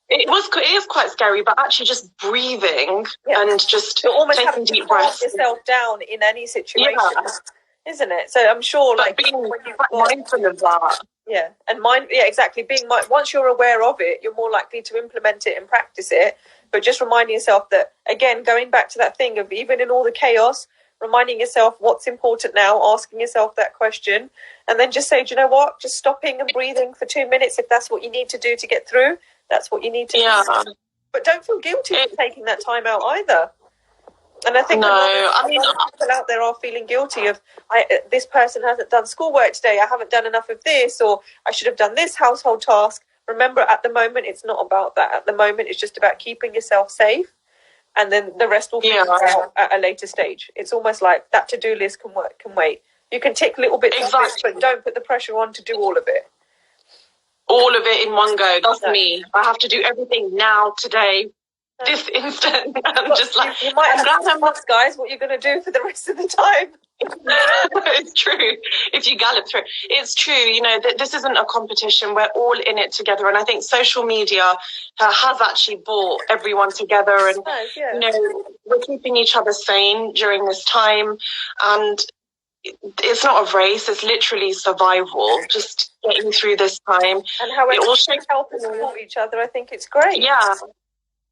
It is quite scary, but actually just breathing and just taking deep breaths. Yourself down in any situation, isn't it? So I'm sure, being mindful of that. Yeah, and exactly. Once you're aware of it, you're more likely to implement it and practice it. But just reminding yourself that, again, going back to that thing of even in all the chaos, reminding yourself what's important now, asking yourself that question, and then just say, do you know what? Just stopping and breathing for 2 minutes. If that's what you need to do to get through, that's what you need to do. But don't feel guilty for taking that time out either. And I think a lot of people out there are feeling guilty of, this person hasn't done schoolwork today, I haven't done enough of this, or I should have done this household task. Remember, at the moment, it's not about that. At the moment, it's just about keeping yourself safe, and then the rest will figure out at a later stage. It's almost like that to-do list can wait. You can tick little bits of it, but don't put the pressure on to do all of it. All of it in one go. That's me. I have to do everything now, today, this instant. I'm just like, you might have to guys, what you're going to do for the rest of the time. It's true. If you gallop through, it's true. This isn't a competition. We're all in it together, and I think social media has actually brought everyone together. And we're keeping each other sane during this time. And it's not a race. It's literally survival. Just getting through this time. And how we all help and support each other. I think it's great.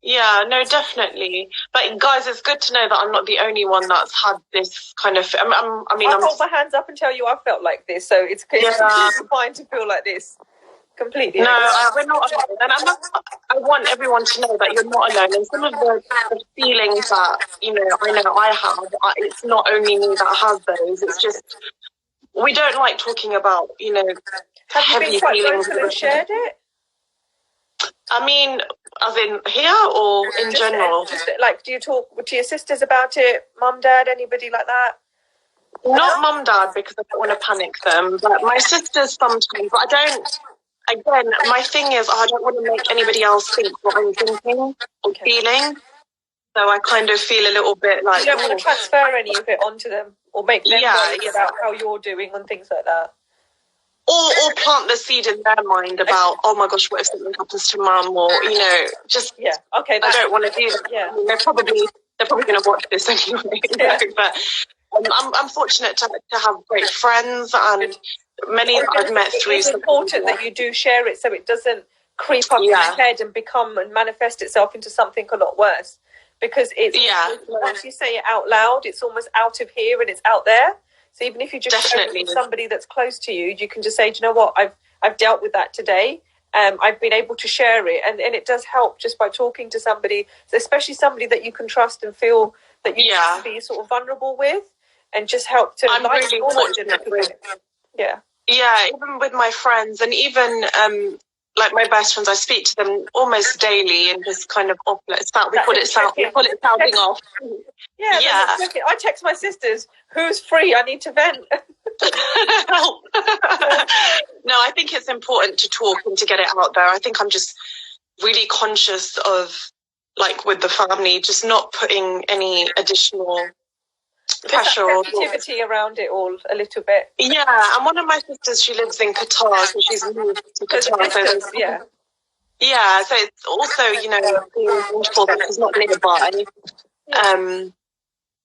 Yeah, no, definitely. But guys, it's good to know that I'm not the only one that's had this kind of. I'll hold my hands up and tell you I felt like this. So it's fine to feel like this. completely. No, we're not alone. And I want everyone to know that you're not alone. And some of the feelings that, I know I have, it's not only me that has those. It's just, we don't like talking about, have you been quite vocal and shared it? I mean, as in here or in general? Just like, do you talk to your sisters about it? Mum, dad, anybody like that? Not mum, dad, because I don't want to panic them. But my sisters sometimes. But I don't. Again, my thing is, I don't want to make anybody else think what I'm thinking or feeling. So I kind of feel a little bit like... You don't want to transfer any of it onto them or make them worry about how you're doing and things like that. Or plant the seed in their mind about, oh my gosh, what if something happens to mum? Or, just... Yeah, okay. I don't want to do that. Yeah. I mean, they're probably going to watch this anyway. Yeah. But I'm fortunate to have great friends, and many I've met through... It's important that you do share it so it doesn't creep up in your head and become and manifest itself into something a lot worse. Because it's once you say it out loud, it's almost out of here and it's out there. So even if you just share it with somebody that's close to you, you can just say, do you know what, I've dealt with that today. I've been able to share it, and it does help just by talking to somebody, especially somebody that you can trust and feel that you can be sort of vulnerable with, and just help to. I'm really fortunate with even with my friends, and even like my best friends, I speak to them almost daily, and just kind of we call it sounding off. Yeah. I text my sisters, who's free? I need to vent. No, I think it's important to talk and to get it out there. I think I'm just really conscious of, like with the family, just not putting any additional pressure or sensitivity around it all a little bit. Yeah, and one of my sisters, she lives in Qatar, so she's moved to Qatar. So it's also, being mindful that she's not nearby.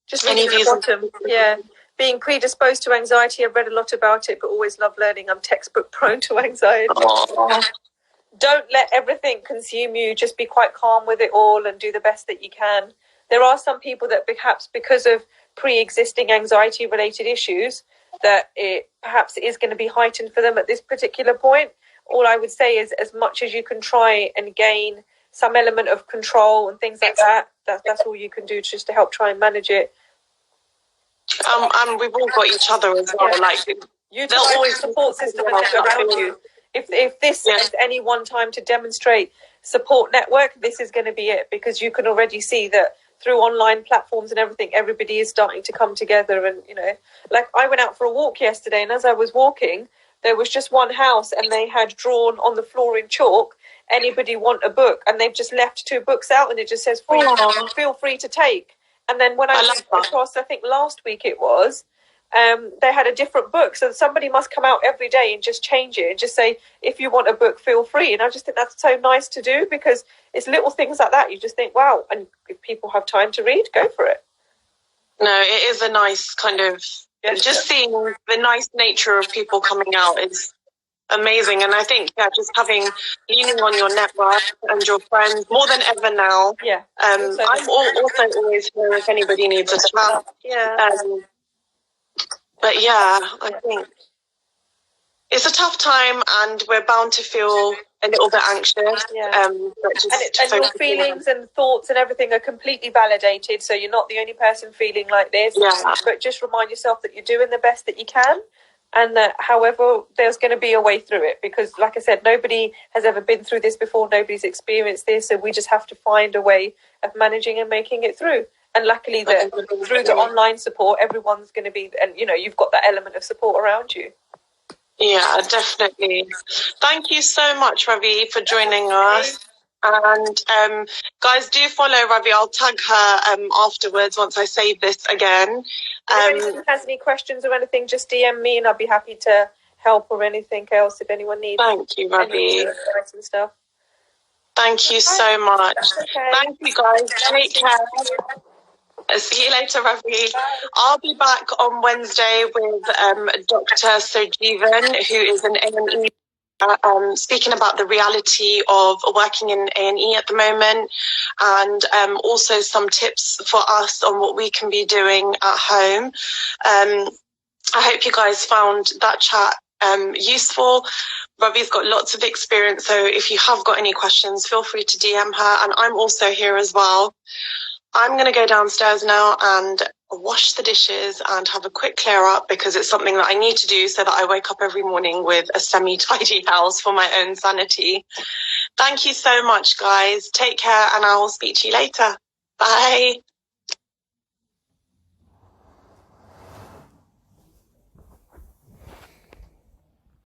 Just reading the bottom. Yeah. Being predisposed to anxiety, I've read a lot about it, but always love learning. I'm textbook prone to anxiety. Aww. Don't let everything consume you. Just be quite calm with it all and do the best that you can. There are some people that perhaps because of pre-existing anxiety-related issues that it perhaps is going to be heightened for them at this particular point. All I would say is as much as you can try and gain some element of control and things like that, that's all you can do just to help try and manage it. And we've all got each other as well. Like there'll always support system around you. If this is any one time to demonstrate support network, this is going to be it, because you can already see that through online platforms and everything, everybody is starting to come together. And like I went out for a walk yesterday, and as I was walking, there was just one house, and they had drawn on the floor in chalk, anybody want a book, and they've just left 2 books out, and it just says feel free to take. And then when I went across, I think last week it was, they had a different book. So somebody must come out every day and just change it and just say, if you want a book, feel free. And I just think that's so nice to do, because it's little things like that. You just think, wow. And if people have time to read, go for it. No, it is a nice kind of, just seeing the nice nature of people coming out is amazing. And I think just leaning on your network and your friends more than ever now. Yeah. I'm also always here if anybody needs a chat. Yeah. But I think it's a tough time, and we're bound to feel a little bit anxious. Yeah. And your feelings and thoughts and everything are completely validated. So you're not the only person feeling like this. Yeah. But just remind yourself that you're doing the best that you can. And that, however, there's going to be a way through it, because, like I said, nobody has ever been through this before. Nobody's experienced this. So we just have to find a way of managing and making it through. And luckily, that through the online support, everyone's going to be, and you've got that element of support around you. Yeah, definitely. Thank you so much, Ravi, for joining us. And guys, do follow Ravi. I'll tag her afterwards once I save this again. If anyone has any questions or anything, just DM me, and I'll be happy to help, or anything else if anyone needs. Thank you, Ravi. Advice and stuff. Thank you so much. Okay. Thank you, guys. Take care. See you later, Ravi. I'll be back on Wednesday with Dr. Sojeevan, who is an A&E, speaking about the reality of working in A&E at the moment, and also some tips for us on what we can be doing at home. I hope you guys found that chat useful. Ravi's got lots of experience, so if you have got any questions, feel free to DM her, and I'm also here as well. I'm going to go downstairs now and wash the dishes and have a quick clear up, because it's something that I need to do so that I wake up every morning with a semi-tidy house for my own sanity. Thank you so much, guys. Take care, and I will speak to you later. Bye.